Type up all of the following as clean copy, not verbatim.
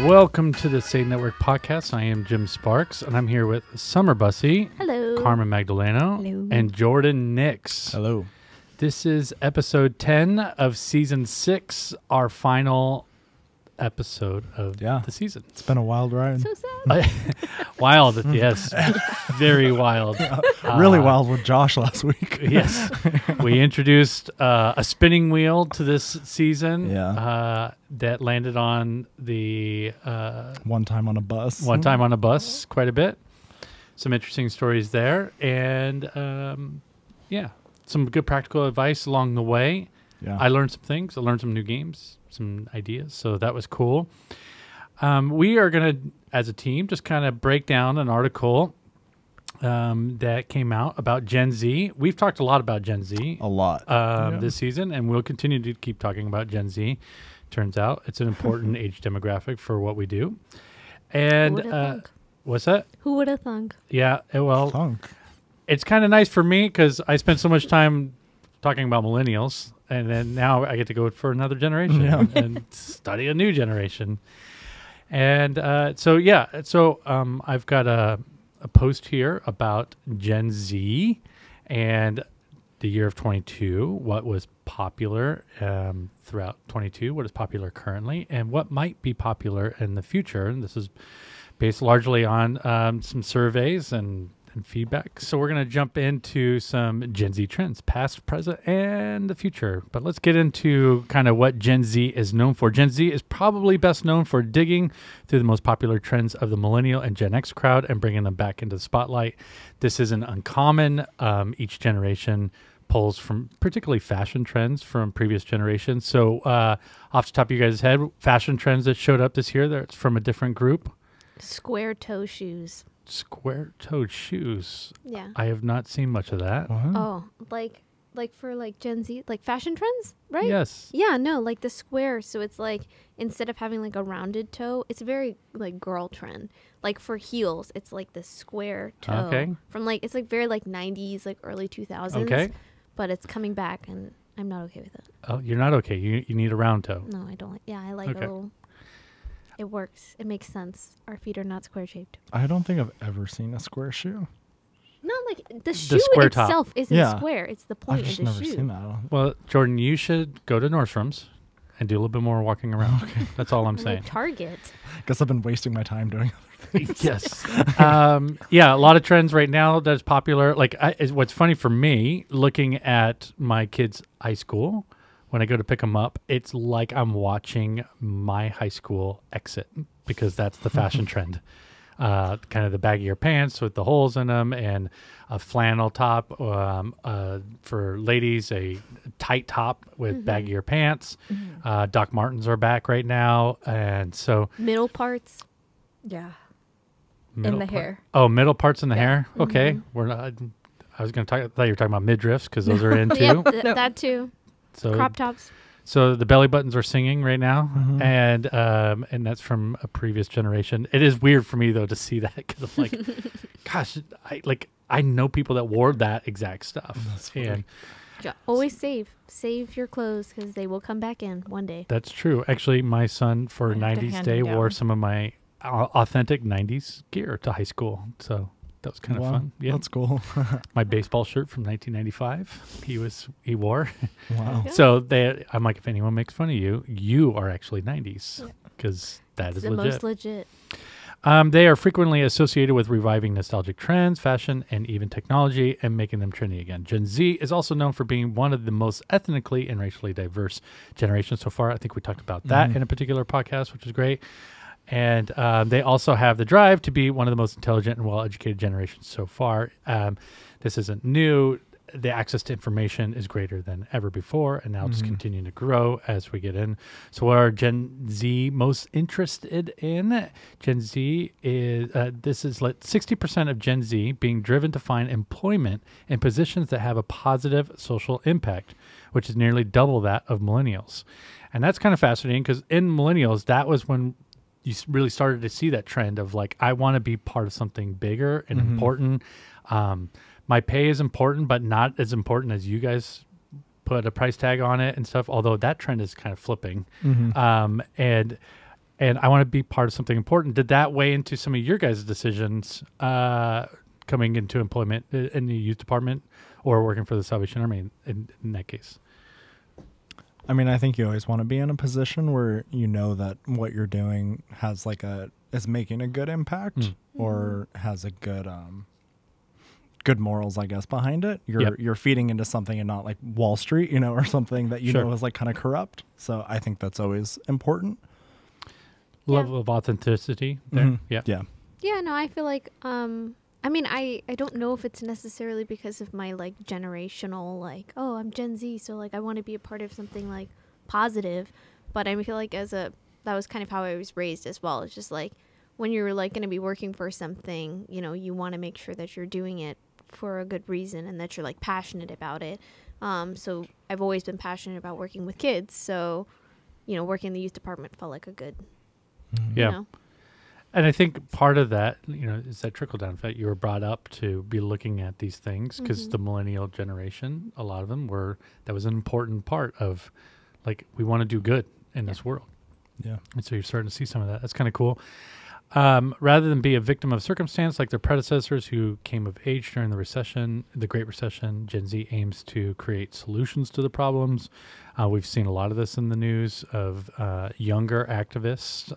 Welcome to the Saynetwork podcast. I am Jim Sparks, and I'm here with Summer Bussy, Hello, Carmen Magdaleno, Hello. and Jordan Nix. Hello. This is episode 10 of season 6, our final episode of the season. It's been a wild ride. So sad. Wild, yes. Very wild. Really wild with Josh last week. Yes. We introduced a spinning wheel to this season that landed on the... One time on a bus. Quite a bit. Some interesting stories there. And, some good practical advice along the way. Yeah. I learned some things. I learned some new games, some ideas. So that was cool. We are going to, as a team, just kind of break down an article that came out about Gen Z. We've talked a lot about Gen Z. A lot. This season, and we'll continue to keep talking about Gen Z. Turns out it's an important age demographic for what we do. And what's that? Who would have thunk? Yeah, it's kind of nice for me because I spent so much time talking about millennials, and then now I get to go for another generation and study a new generation. And so I've got a post here about Gen Z and the year of 22, what was popular throughout 22, what is popular currently, and what might be popular in the future. And this is based largely on some surveys and feedback. So we're going to jump into some Gen Z trends, past, present, and the future. But let's get into kind of what Gen Z is known for. Gen Z is probably best known for digging through the most popular trends of the millennial and Gen X crowd and bringing them back into the spotlight. This isn't uncommon. Each generation pulls from particularly fashion trends from previous generations. So off the top of you guys' head, fashion trends that showed up this year, that's from a different group. Square toe shoes. Square-toed shoes. Yeah. I have not seen much of that. What? Oh, like for like Gen Z, like fashion trends, right? Yes. Yeah, no, like the square. So it's like instead of having like a rounded toe, it's a very like girl trend. Like for heels, it's like the square toe. Okay. From like it's like very like 90s, like early 2000s. Okay. But it's coming back, and I'm not okay with it. Oh, you're not okay. You need a round toe. No, I don't like. Yeah, I like a little. It works. It makes sense. Our feet are not square shaped. I don't think I've ever seen a square shoe. Not like the shoe square itself top. isn't square. It's the point I've just of the never shoe. seen that. Well, Jordan, you should go to Nordstrom's and do a little bit more walking around. Okay. That's all I'm saying. Like Target. Guess I've been wasting my time doing other things. Yes. A lot of trends right now that's popular. Like, what's funny for me, looking at my kids' high school, when I go to pick them up, it's like I'm watching my high school exit because that's the fashion trend. Kind of the baggier pants with the holes in them and a flannel top for ladies, a tight top with baggier pants. Doc Martens are back right now. And so... Middle parts. Yeah. In the hair. Oh, middle parts in the hair? Okay. We're not... I was going to talk... I thought you were talking about midriffs because those are in too. Yep, that too. So crop tops. So the belly buttons are singing right now, and that's from a previous generation. It is weird for me though to see that because I'm like, gosh, I know people that wore that exact stuff, and always save your clothes because they will come back in one day. That's true. Actually, my son for 90s Day wore some of my authentic 90s gear to high school, so. That was kind of fun. Yeah, that's cool. My baseball shirt from 1995. He wore. Wow. Yeah. So I'm like, if anyone makes fun of you, you are actually 90s because that is the legit. most legit. They are frequently associated with reviving nostalgic trends, fashion, and even technology, and making them trendy again. Gen Z is also known for being one of the most ethnically and racially diverse generations so far. I think we talked about that in a particular podcast, which is great. And they also have the drive to be one of the most intelligent and well-educated generations so far. This isn't new. The access to information is greater than ever before, and now just continuing to grow as we get in. So what are Gen Z most interested in? Gen Z is, this is like 60% of Gen Z being driven to find employment in positions that have a positive social impact, which is nearly double that of millennials. And that's kind of fascinating because in millennials, that was when you really started to see that trend of like, I want to be part of something bigger and important. My pay is important, but not as important as you guys put a price tag on it and stuff. Although that trend is kind of flipping. And and I want to be part of something important. Did that weigh into some of your guys' decisions coming into employment in the youth department or working for the Salvation Army in that case? I mean, I think you always want to be in a position where you know that what you're doing has is making a good impact or has a good good morals, I guess, behind it. You're feeding into something and not like Wall Street, or something that you know is like kind of corrupt. So I think that's always important. Level of authenticity there. Yeah. Yeah, no, I feel like I mean, I don't know if it's necessarily because of my like generational like, oh, I'm Gen Z, so like I want to be a part of something like positive, but I feel like that was kind of how I was raised as well. It's just like when you're like going to be working for something, you want to make sure that you're doing it for a good reason and that you're like passionate about it. So I've always been passionate about working with kids, so working in the youth department felt like a good And I think part of that, is that trickle-down effect. You were brought up to be looking at these things because the millennial generation, a lot of them that was an important part of, like, we want to do good in this world. Yeah. And so you're starting to see some of that. That's kind of cool. Rather than be a victim of circumstance like their predecessors who came of age during the Great Recession, Gen Z aims to create solutions to the problems. We've seen a lot of this in the news of younger activists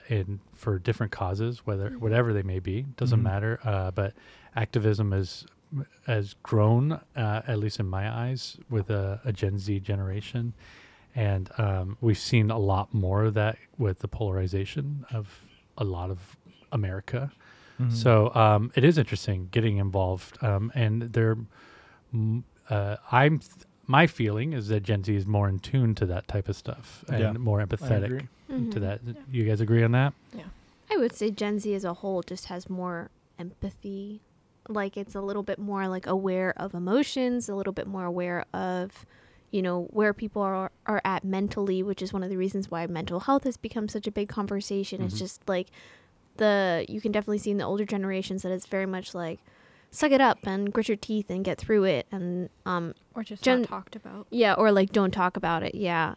and for different causes, whatever they may be, doesn't matter. But activism has grown, at least in my eyes, with a Gen Z generation. And we've seen a lot more of that with the polarization of a lot of America. So it is interesting getting involved. And my feeling is that Gen Z is more in tune to that type of stuff and more empathetic to that. You guys agree on that? Yeah. I would say Gen Z as a whole just has more empathy. Like it's a little bit more like aware of emotions, a little bit more aware of, where people are at mentally, which is one of the reasons why mental health has become such a big conversation. It's just like you can definitely see in the older generations that it's very much like, suck it up and grit your teeth and get through it. And, or just not talked about. Yeah. Or like, don't talk about it. Yeah.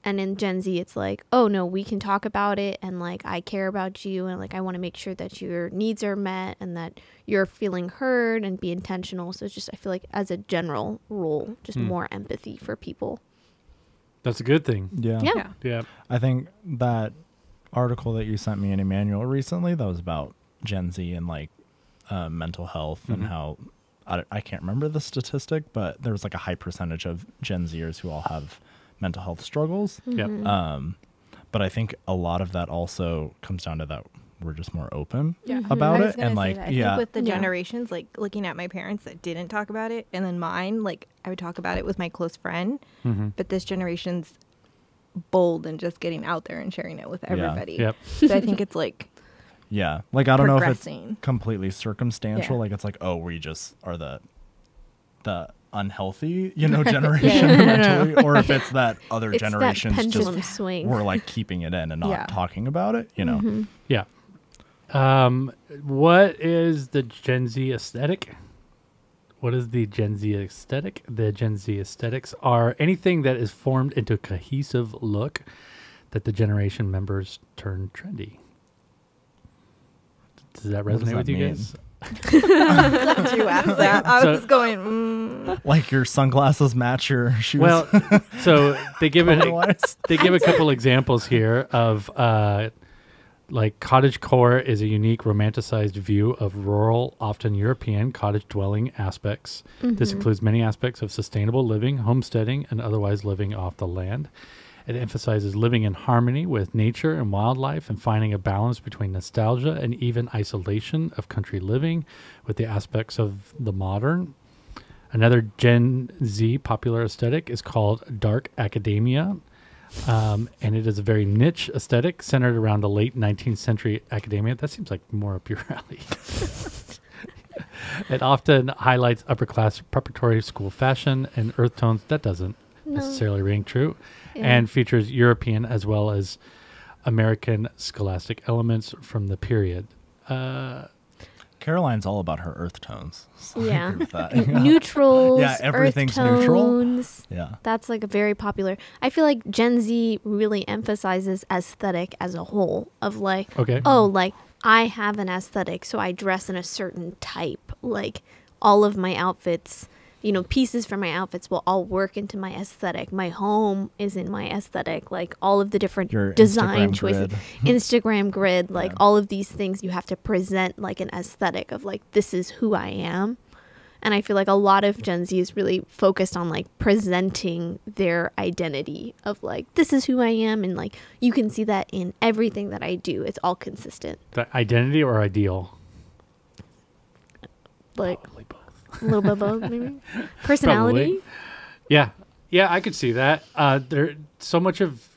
And in Gen Z, it's like, oh no, we can talk about it. And like, I care about you. And like, I want to make sure that your needs are met and that you're feeling heard and be intentional. So it's just, I feel like as a general rule, just more empathy for people. That's a good thing. Yeah. I think that article that you sent me in Emmanuel recently, that was about Gen Z and like mental health and how, I can't remember the statistic, but there was like a high percentage of Gen Zers who all have mental health struggles. But I think a lot of that also comes down to that we're just more open about it. And like, I think with the generations, like looking at my parents that didn't talk about it, and then mine, like I would talk about it with my close friend, but this generation's bold and just getting out there and sharing it with everybody. So I think it's like, like I don't know if it's completely circumstantial. Like it's like, oh, we just are the unhealthy, generation mentally, or if it's that other it's generations that pendulum just swing. we're like keeping it in and not talking about it, What is the Gen Z aesthetic? What is the Gen Z aesthetic? The Gen Z aesthetics are anything that is formed into a cohesive look that the generation members turn trendy. Does that resonate with you guys? Glad you asked that. I was going, like your sunglasses match your shoes. Well, so they give a couple examples here of like cottagecore is a unique romanticized view of rural, often European cottage dwelling aspects. This includes many aspects of sustainable living, homesteading, and otherwise living off the land. It emphasizes living in harmony with nature and wildlife and finding a balance between nostalgia and even isolation of country living with the aspects of the modern. Another Gen Z popular aesthetic is called dark academia, and it is a very niche aesthetic centered around the late 19th century academia. That seems like more up your alley. It often highlights upper-class preparatory school fashion and earth tones. That doesn't necessarily ring true. And features European as well as American scholastic elements from the period. Can Caroline's all about her earth tones. So I Yeah. agree with that. Neutrals, Yeah, everything's earth neutral. tones. Yeah. That's like a very popular. I feel like Gen Z really emphasizes aesthetic as a whole of like, Okay. oh, like I have an aesthetic, so I dress in a certain type. Like all of my outfits, you know, pieces from my outfits will all work into my aesthetic. My home is in my aesthetic. Like all of the different Your design Instagram choices, grid. Instagram grid, like Yeah. all of these things you have to present like an aesthetic of like, this is who I am. And I feel like a lot of Gen Z is really focused on like presenting their identity of like, this is who I am. And like, you can see that in everything that I do. It's all consistent. The identity or ideal? Like Probably both. a little bit of both, maybe. Personality. Probably. Yeah. Yeah, I could see that. There so much of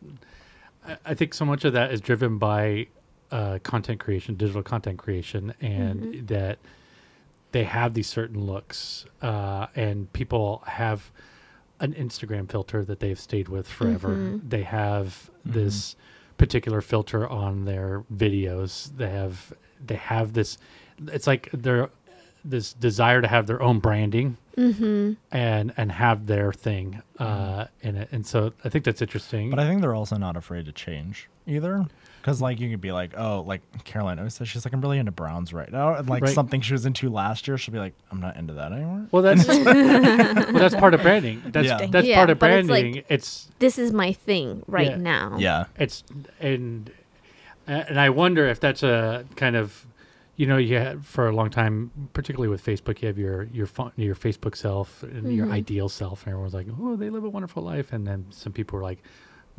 I think so much of that is driven by content creation, digital content creation, and that they have these certain looks, and people have an Instagram filter that they've stayed with forever. They have this particular filter on their videos. They have this. It's like they're this desire to have their own branding and have their thing in it. And so I think that's interesting. But I think they're also not afraid to change either. Because, like, you could be like, oh, like, Caroline always says she's like, I'm really into browns right now. And, like, Right. something she was into last year, she'll be like, I'm not into that anymore. Well, that's that's part of branding. That's Yeah. that's Yeah, part of but it's branding. like- It's This is my thing right Yeah. now. Yeah. it's and I wonder if that's a kind of, you know, you had for a long time, particularly with Facebook, you have your Facebook self and your ideal self, and everyone's like, oh, they live a wonderful life, and then some people were like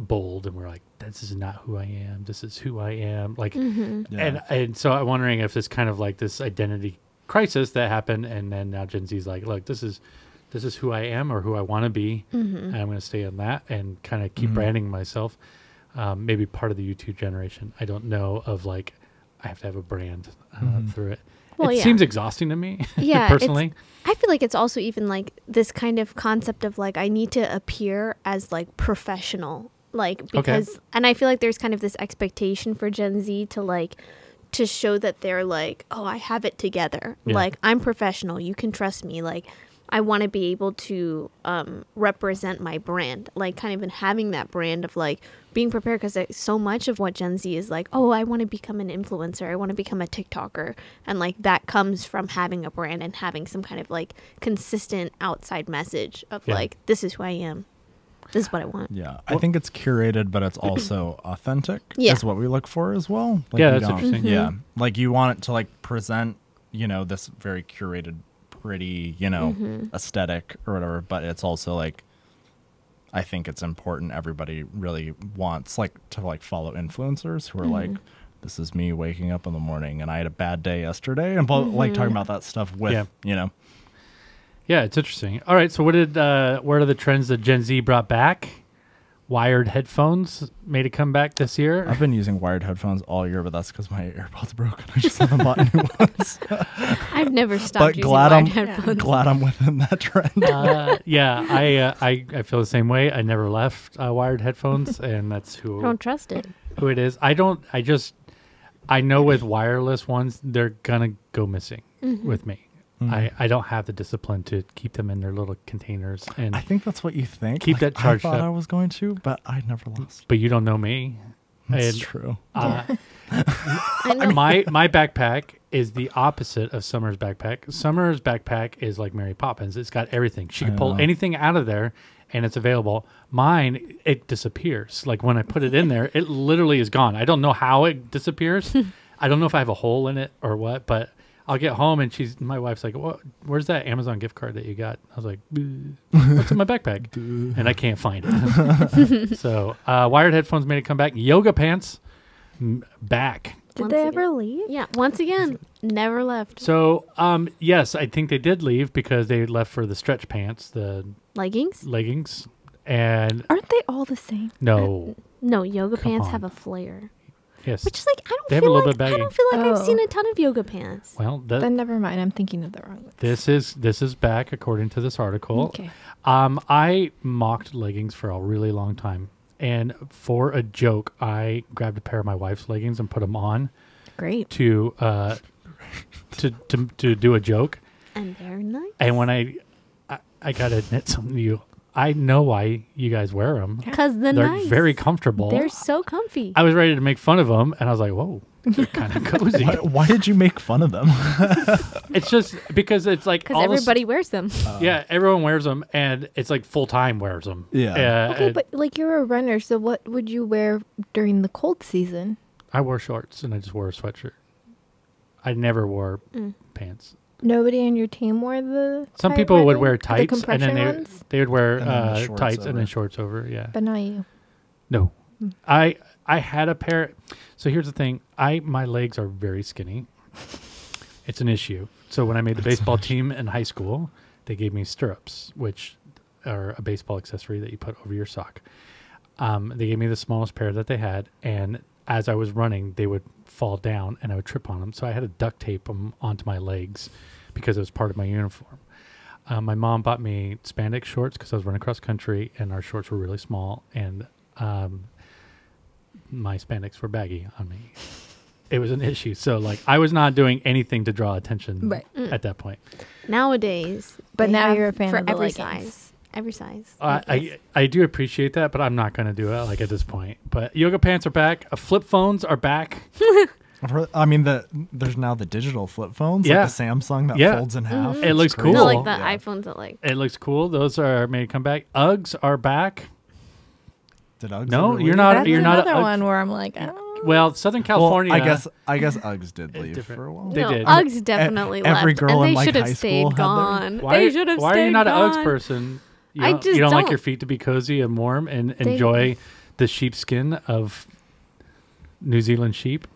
bold and we're like, this is not who I am. This is who I am. Like, Yeah. and so I'm wondering if it's kind of like this identity crisis that happened, and then now Gen Z's like, look, this is who I am or who I want to be, and I'm going to stay on that and kind of keep branding myself. Maybe part of the YouTube generation, I don't know, of like, I have to have a brand through it. Well, it yeah. seems exhausting to me, Yeah, personally. I feel like it's also even like this kind of concept of like, I need to appear as like professional. Like, because, and I feel like there's kind of this expectation for Gen Z to like, to show that they're like, oh, I have it together. Yeah. Like, I'm professional. You can trust me. Like, I want to be able to represent my brand. Like, kind of in having that brand of like being prepared, because so much of what Gen Z is like, oh, I want to become an influencer. I want to become a TikToker. And like, that comes from having a brand and having some kind of like consistent outside message of like, this is who I am. This is what I want. Yeah. I think it's curated, but it's also authentic Yeah. is what we look for as well. Like, Yeah, you that's don't- interesting. Yeah. Like, you want it to, like, present, you know, this very curated, pretty, you know, aesthetic or whatever, but it's also, like, I think it's important. Everybody really wants, like, to, like, follow influencers who are like, this is me waking up in the morning and I had a bad day yesterday. And, like, talking about that stuff with, you know. Yeah, it's interesting. All right, so what are the trends that Gen Z brought back? Wired headphones made a comeback this year. I've been using wired headphones all year, but that's because my AirPods broke and I just haven't bought new ones. I've never stopped But using glad wired I'm headphones. glad I'm within that trend. I feel the same way. I never left wired headphones, and that's I who don't trust it. it is. I know with wireless ones, they're gonna go missing with me. I don't have the discipline to keep them in their little containers, and I think that's what you think. Keep that charged I thought up. I was going to, but I never lost. but you don't know me. That's And, true. I know. my backpack is the opposite of Summer's backpack. Summer's backpack is like Mary Poppins. It's got everything. She can pull anything out of there and it's available. Mine, it disappears. Like when I put it in there, it literally is gone. I don't know how it disappears. I don't know if I have a hole in it or what, but I'll get home and my wife's like, "What? Where's that Amazon gift card that you got?" I was like, "What's in my backpack?" And I can't find it. So wired headphones made a comeback. Yoga pants back. Did Once they again. ever leave? Yeah, once again, never left. So yes, I think they did leave because they left for the stretch pants, the Leggings? leggings, and Aren't they all the same? no, No, yoga Come pants on. have a flare. yes. Which is like, I don't They have a feel little like bit I baggy. don't feel like I've Oh. seen a ton of yoga pants. Well, Then never mind. I'm thinking of the wrong one. this is back according to this article. Okay. I mocked leggings for a really long time, and for a joke, I grabbed a pair of my wife's leggings and put them on Great. to to do a joke. And they're nice. And when I gotta admit something to you, I know why you guys wear them. Because they're nice. Very comfortable. They're so comfy. I was ready to make fun of them, and I was like, whoa, they're kind of cozy. Why did you make fun of them? It's just because it's like Because everybody wears them. Yeah, everyone wears them, and it's like full time wears them. Yeah. Okay, but like you're a runner, so what would you wear during the cold season? I wore shorts, and I just wore a sweatshirt. I never wore pants. Nobody on your team wore the. Some tight people would running? wear The tights, and compression then ones? they would wear And then the shorts tights and then over. shorts over. Yeah. But not you. No, I had a pair. So here's the thing: my legs are very skinny. It's an issue. So when I made the baseball team in high school, they gave me stirrups, which are a baseball accessory that you put over your sock. They gave me the smallest pair that they had, and as I was running, they would fall down and I would trip on them. So I had to duct tape them onto my legs because it was part of my uniform. My mom bought me spandex shorts because I was running cross country and our shorts were really small, and my spandex were baggy on me. It was an issue. So like I was not doing anything to draw attention at that point. Nowadays. But they now have you're a fan for of the every leggings. size. Every size. I do appreciate that, but I'm not going to do it like at this point. But yoga pants are back. Flip phones are back. I mean, there's now the digital flip phones, Yeah. like the Samsung that Yeah. folds in half. It looks It's crazy. cool. No, like the Yeah. iPhones that like. It looks cool. Those are made to come back. Uggs are back. Did Uggs No, ever you're leave? not. That's You're not. another A one where I'm like, oh. Well, Southern California. Well, I guess Uggs did leave different. for a while. They no, did. Uggs definitely Every left. girl and in, they like, should have high stayed school had their- gone. Why, They should have why stayed are you not an Uggs gone. person? You I don't, just you don't like don't. your feet to be cozy and warm and They- enjoy the sheepskin of New Zealand sheep?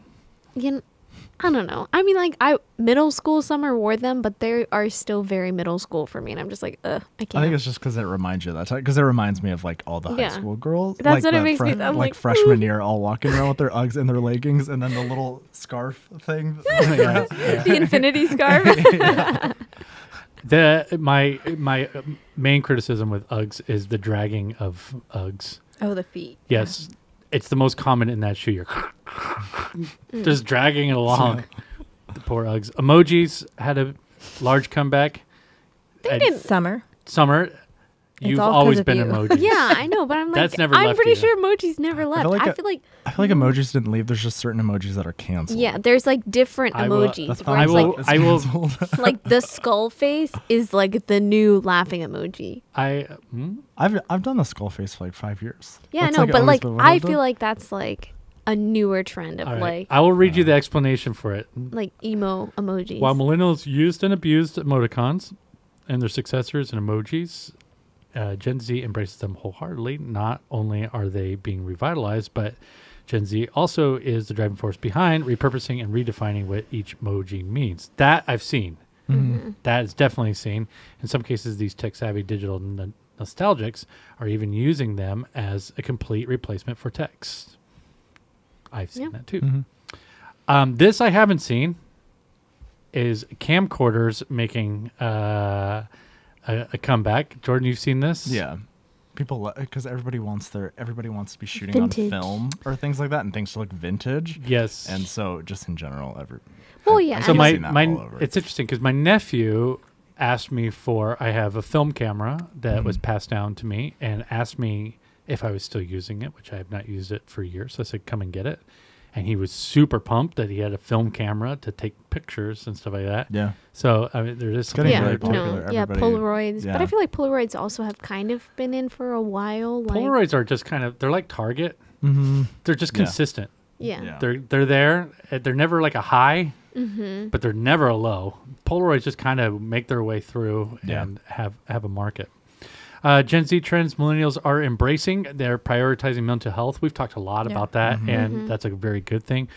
I don't know. I mean, like, middle school summer wore them, but they are still very middle school for me. And I'm just like, I can't. I think it's just because it reminds you of that time. Because it reminds me of like all the high Yeah. school girls. That's like what it the makes me- I'm like like, freshman year, all walking around with their Uggs and their leggings, and then the little scarf thing. Yeah. the infinity scarf. My main criticism with Uggs is the dragging of Uggs. Oh, the feet. Yes, it's the most common in that shoe. You're just dragging it along. The poor Uggs. Emojis had a large comeback. They didn't. Summer. Summer, you've all 'cause always of been you. emojis. Yeah, I know, but I'm like, That's never I'm left pretty you. sure emojis never left. like I it- feel like, I feel like emojis didn't leave. There's just certain emojis that are canceled. yeah, there's like different I will- emojis. That's Where I it's will- like, It's I will- canceled. like the skull face is like the new laughing emoji. I've done the skull face for like 5 years. Yeah, That's, no, but always like been what I I've feel done. like that's like a newer trend of All right. like I will read you the explanation for it. emo emojis. While millennials used and abused emoticons and their successors and emojis, Gen Z embraces them wholeheartedly. Not only are they being revitalized, but Gen Z also is the driving force behind repurposing and redefining what each emoji means. That I've seen. That is definitely seen. In some cases, these tech-savvy digital nostalgics are even using them as a complete replacement for text. I've seen that too. This I haven't seen is camcorders making a comeback. Jordan, you've seen this? Yeah. People, because everybody wants to be shooting Vintage. on film or things like that, and things to look vintage. Yes. And so, just in general, Well, yeah, I've So and- seen that all over. it's interesting because my nephew asked me I have a film camera that was passed down to me and asked me if I was still using it, which I have not used it for years. So I said, come and get it. And he was super pumped that he had a film camera to take pictures and stuff like that. Yeah. So I mean, there is getting yeah, very popular. yeah, Everybody- Polaroids. But I yeah. feel like Polaroids also have kind of been in for a while. Like, Polaroids are just kind of, they're like Target. Mm-hmm. They're just Yeah. consistent. yeah. Yeah. They're there. They're never like a high, but they're never a low. Polaroids just kind of make their way through Yeah. and have a market. Gen Z trends millennials are embracing. They're prioritizing mental health. We've talked a lot Yeah. about that, and that's a very good thing.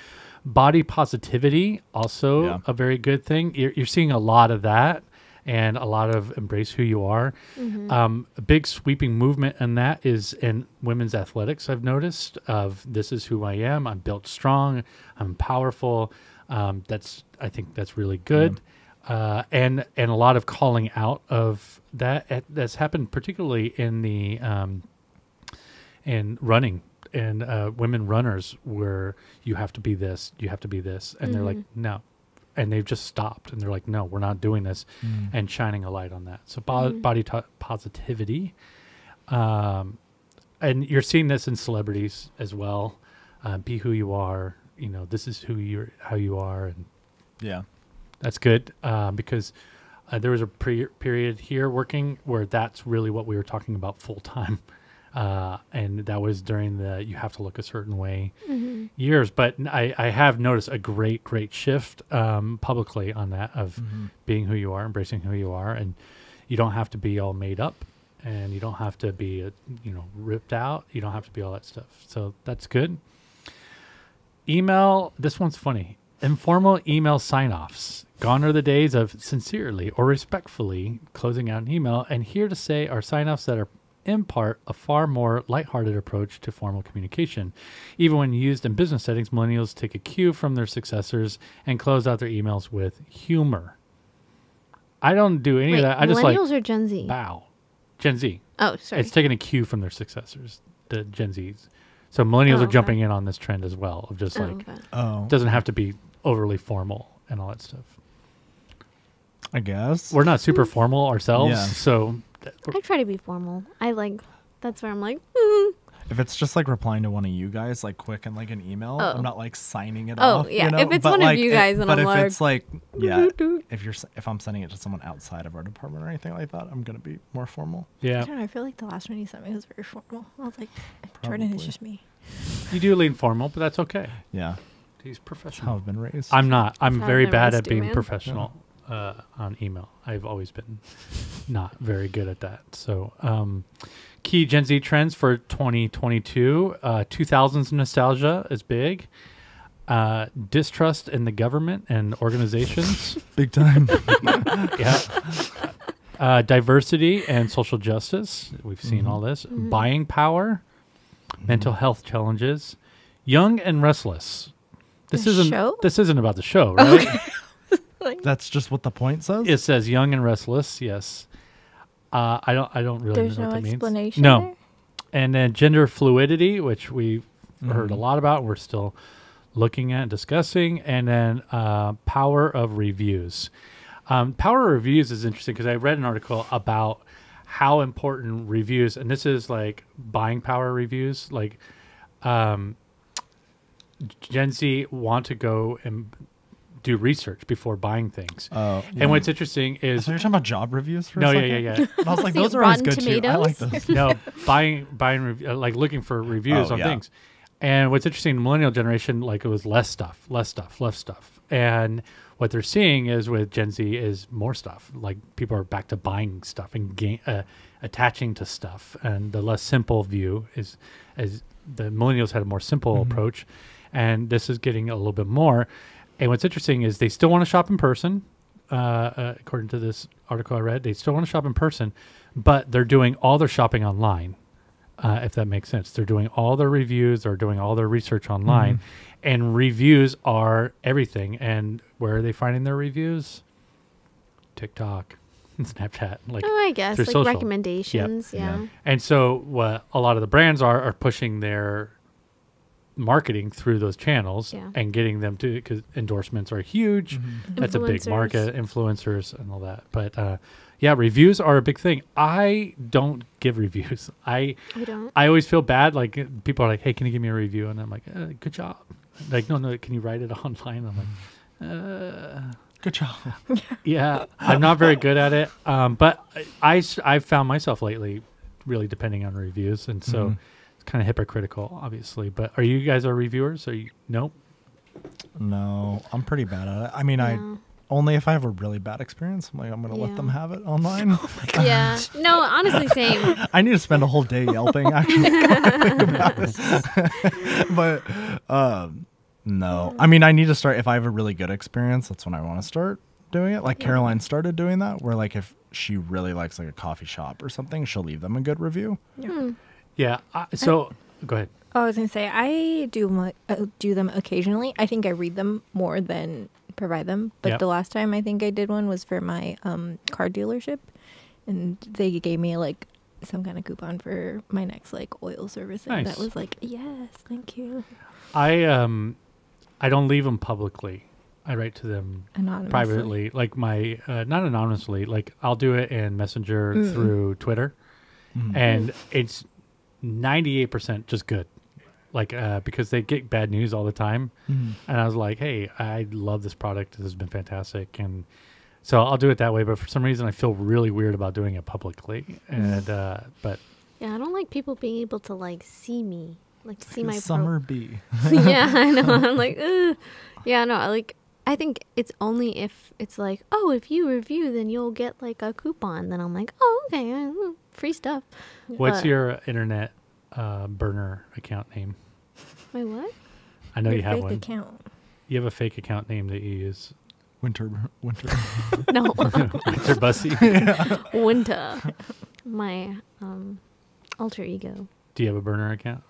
Body positivity, also Yeah. a very good thing. You're seeing a lot of that and a lot of embrace who you are. A big sweeping movement in that is in women's athletics, I've noticed, of this is who I am. I'm built strong. I'm powerful. I think that's really good. And a lot of calling out of that that's happened particularly in the in running and women runners, where you have to be this, and they're like, no, and they've just stopped, and they're like, no, we're not doing this, and shining a light on that. So positivity, and you're seeing this in celebrities as well. Be who you are. You know, this is how you are, and Yeah. that's good because there was a period here working where that's really what we were talking about full time. And that was during the you have to look a certain way years. But I have noticed a great shift publicly on that of being who you are, embracing who you are. And you don't have to be all made up, and you don't have to be, ripped out. You don't have to be all that stuff. So that's good. Email, this one's funny. Informal email sign-offs. Gone are the days of sincerely or respectfully closing out an email, and here to say are sign-offs that are impart a far more lighthearted approach to formal communication. Even when used in business settings, millennials take a cue from their successors and close out their emails with humor. I don't do any of that. I just like millennials or Gen Z? bow. Gen Z. Oh, sorry. It's taking a cue from their successors, the Gen Zs. So millennials are jumping in on this trend as well of just it doesn't have to be overly formal and all that stuff. I guess. We're not super formal ourselves, so I try to be formal. That's where I'm like, If it's just like replying to one of you guys, like quick and like an email, I'm not like signing it Oh, off. yeah. You know? If it's But, one of you guys, then but I'm if like, it's like, if I'm sending it to someone outside of our department or anything like that, I'm gonna be more formal. I yeah. don't know. I feel like the last one you sent me was very formal. I was like, Jordan is Probably. just me. You do lean formal, but that's okay. Yeah, He's that's how professional. I've been raised. I'm not. I'm how very I've been bad raised at too, being man. professional on email. I've always been not very good at that. So, key Gen Z trends for 2022. 2000s nostalgia is big. Distrust in the government and organizations. big time. Yeah. Diversity and social justice. We've seen all this. Buying power. Mental health challenges. Young and restless. This isn't about the show, right? That's just what the point says. It says young and restless. Yes. I don't really There's know no what that means. explanation. No. There? And then gender fluidity, which we've heard a lot about. We're still looking at and discussing. And then power of reviews. Power of reviews is interesting because I read an article about how important reviews, and this is like buying power reviews, like Gen Z want to go and do research before buying things. And what's interesting is So you're talking about job reviews for no, a yeah, second? yeah. And I was like, See, those are always Rotten good too. I like Tomatoes? those. No, buying like looking for reviews on yeah. things. And what's interesting, the millennial generation, like it was less stuff. And what they're seeing is with Gen Z is more stuff. Like people are back to buying stuff and attaching to stuff. And the less simple view is as the millennials had a more simple approach, and this is getting a little bit more. And what's interesting is they still want to shop in person. According to this article I read, they still want to shop in person, but they're doing all their shopping online. If that makes sense. They're doing all their reviews, they're doing all their research online, and reviews are everything. And where are they finding their reviews? TikTok, Snapchat, like I guess through like social. recommendations. Yeah. And so what a lot of the brands are pushing their marketing through those channels and getting them to, because endorsements are huge. That's a big market, influencers and all that. But reviews are a big thing. I don't give reviews. I always feel bad. Like people are like, "Hey, can you give me a review?" And I'm like, "Good job." Like, no, can you write it online? I'm like, Good job. yeah, I'm not very good at it. But I've found myself lately really depending on reviews, and so it's kind of hypocritical, obviously. But are you guys reviewers? Are you? Nope. No, I'm pretty bad at it. I mean, I only if I have a really bad experience, I'm like, I'm gonna let them have it online. Yeah. No, honestly, same. I need to spend a whole day yelping. Actually, but no. I mean, I need to start if I have a really good experience. That's when I want to start doing it. Like Caroline started doing that, where like if she really likes like a coffee shop or something, she'll leave them a good review. Yeah. So go ahead. Oh, I was gonna say I do them occasionally. I think I read them more than provide them. But the last time I think I did one was for my car dealership, and they gave me like some kind of coupon for my next like oil service, and that was like, yes, thank you. I don't leave them publicly. I write to them Anonymously. privately, like my not anonymously. Like I'll do it in Messenger through Twitter, and it's 98% just good. Like because they get bad news all the time, and I was like, hey, I love this product. This has been fantastic, and so I'll do it that way. But for some reason, I feel really weird about doing it publicly, and but. Yeah, I don't like people being able to like see me, like see my summer bee. Yeah, I know. I'm like, ugh. Yeah, no, I think it's only if it's like, oh, if you review, then you'll get like a coupon. Then I'm like, oh, okay, free stuff. What's But- your internet burner account name? My what? I know Your you have fake one. account. You have a fake account name that you use. Winter. No, Winter Bussy. Winter. My alter ego. Do you have a burner account?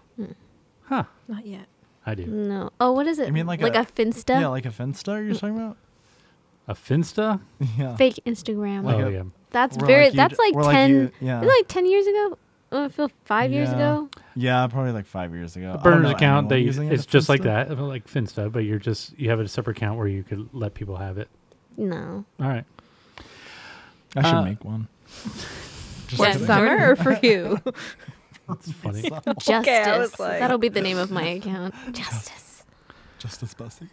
Huh. Not yet. I do. No. Oh, what is it? You mean like a a- Finsta? Yeah, like a Finsta you're talking about? A Finsta? Yeah. Fake Instagram. Like oh a- yeah. That's Or very. like that's like or 10. yeah. Is it like 10 years ago? I feel 5 years Yeah. ago. Yeah, probably like 5 years ago. A I don't burner's know account, anyone they using it it's at just like Finsta. that, like Finsta, but you have a separate account where you could let people have it. No. All right. I should make one. Just Yeah, For kidding. summer or for you? That's funny. Justice. I was like- That'll be the name of my account. Justice. Just as Bussy.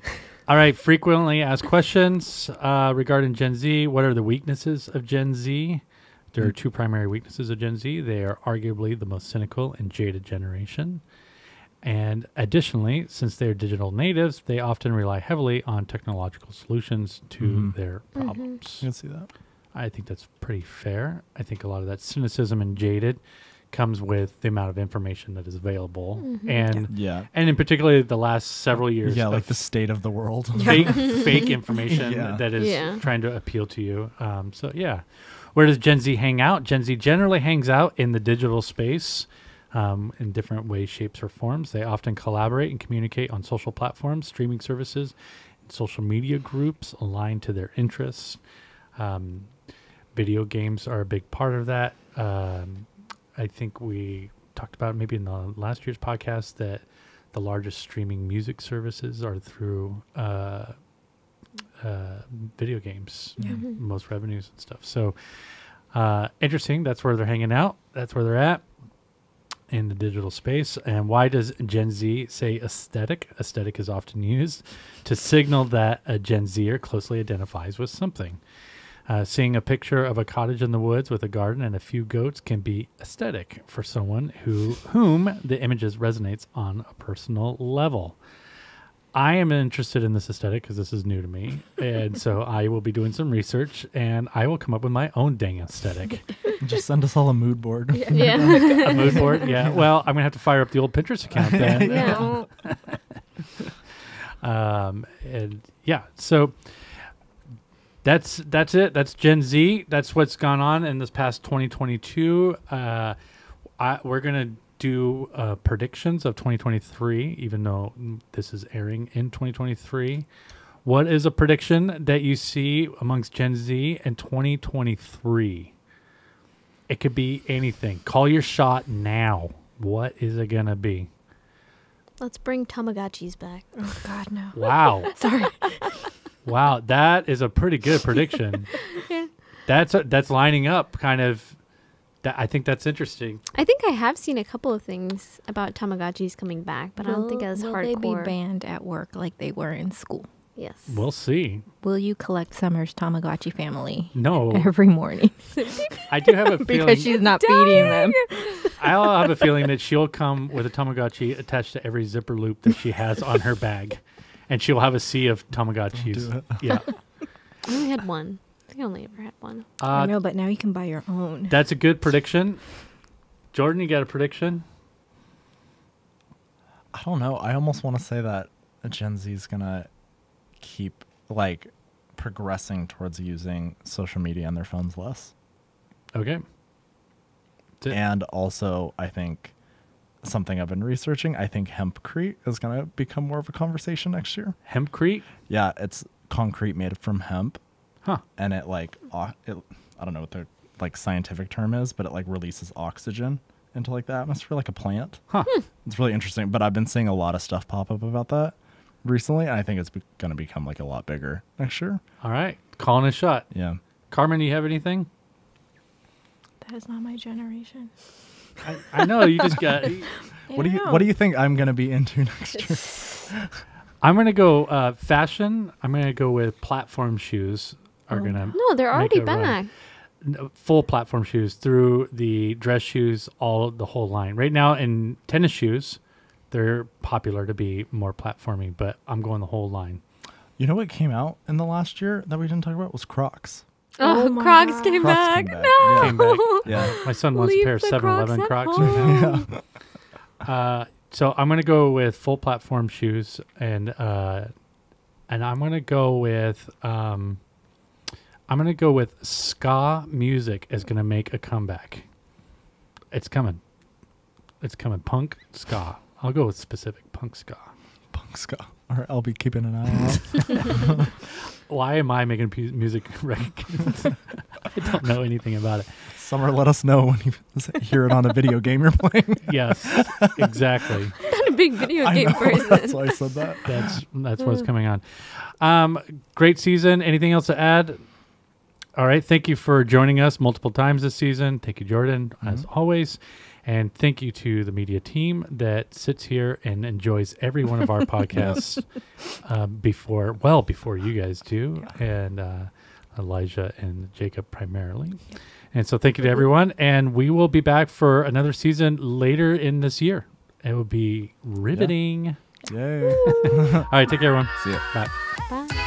All right. Frequently asked questions regarding Gen Z. What are the weaknesses of Gen Z? There are two primary weaknesses of Gen Z. They are arguably the most cynical and jaded generation. And additionally, since they are digital natives, they often rely heavily on technological solutions to their problems. You can see that. I think that's pretty fair. I think a lot of that cynicism and jaded comes with the amount of information that is available, and Yeah. and in particular the last several years, Yeah, of like the state of the world. fake information Yeah. that is Yeah. trying to appeal to you. So yeah, where does Gen Z hang out? Gen Z generally hangs out in the digital space. In different ways, shapes, or forms. They often collaborate and communicate on social platforms, streaming services, and social media groups aligned to their interests. Video games are a big part of that. I think we talked about maybe in the last year's podcast that the largest streaming music services are through video games, most revenues and stuff. So interesting. That's where they're hanging out. That's where they're at in the digital space. And why does Gen Z say aesthetic? Aesthetic is often used to signal that a Gen Zer closely identifies with something. Seeing a picture of a cottage in the woods with a garden and a few goats can be aesthetic for someone whom the images resonates on a personal level. I am interested in this aesthetic because this is new to me. And so I will be doing some research and I will come up with my own dang aesthetic. Just send us all a mood board. Yeah. A mood board? Yeah. Well, I'm going to have to fire up the old Pinterest account then. Yeah. And yeah, so that's it. That's Gen Z. That's what's gone on in this past 2022. We're going to do predictions of 2023, even though this is airing in 2023. What is a prediction that you see amongst Gen Z in 2023? It could be anything. Call your shot now. What is it going to be? Let's bring Tamagotchis back. Oh God, no. Wow. Sorry. Wow, that is a pretty good prediction. That's lining up kind of. I think that's interesting. I think I have seen a couple of things about Tamagotchis coming back, but I don't think as will hardcore. they be banned at work like they were in school? Yes. We'll see. Will you collect Summer's Tamagotchi family No, every morning I do have a feeling. because she's not feeding them? I'll have a feeling that she'll come with a Tamagotchi attached to every zipper loop that she has on her bag, and she'll have a sea of Tamagotchis. Yeah, I only had one. I think I only ever had one. I know, but now you can buy your own. that's a good prediction. Jordan, you got a prediction? I don't know. I almost want to say that Gen Z is gonna keep like progressing towards using social media on their phones less. Okay. And also, I think something I've been researching, I think hempcrete is going to become more of a conversation next year. Hempcrete? Yeah, it's concrete made from hemp. Huh. And it I don't know what the like scientific term is, but it like releases oxygen into like the atmosphere like a plant. Huh. It's really interesting, but I've been seeing a lot of stuff pop up about that. recently. And I think it's going to become like a lot bigger next year. All right. Calling a shot. Yeah. Carmen, you have anything? That is not my generation. I know you just got. What do you think I'm going to be into next year? I'm going to go fashion. I'm going to go with platform shoes. Are going to No, they're already back. Full platform shoes through the dress shoes, the whole line. Right now in tennis shoes, they're popular to be more platformy, but I'm going the whole line. You know what came out in the last year that we didn't talk about was Crocs. Oh, my Crocs God. came Crocs back. came back. No. Came back. Yeah. My son wants Leave a pair of the 7-Eleven Crocs Crocs at right now. So I'm going to go with full platform shoes, and I'm going to go with ska music is going to make a comeback. It's coming. It's coming. Punk ska. I'll go with specific punk ska. Punk ska. All right, I'll be keeping an eye out. Why am I making music rankings? I don't know anything about it. Summer, let us know when you hear it on a video game you're playing. Yes, exactly. I'm not a big video game person. That's why I said that. That's what's coming on. Great season. Anything else to add? All right. Thank you for joining us multiple times this season. Thank you, Jordan, as always. And thank you to the media team that sits here and enjoys every one of our podcasts before you guys do, and Elijah and Jacob primarily. And so thank you to everyone. And we will be back for another season later in this year. It will be riveting. Yay. All right. Take care, everyone. See ya. Bye. Bye.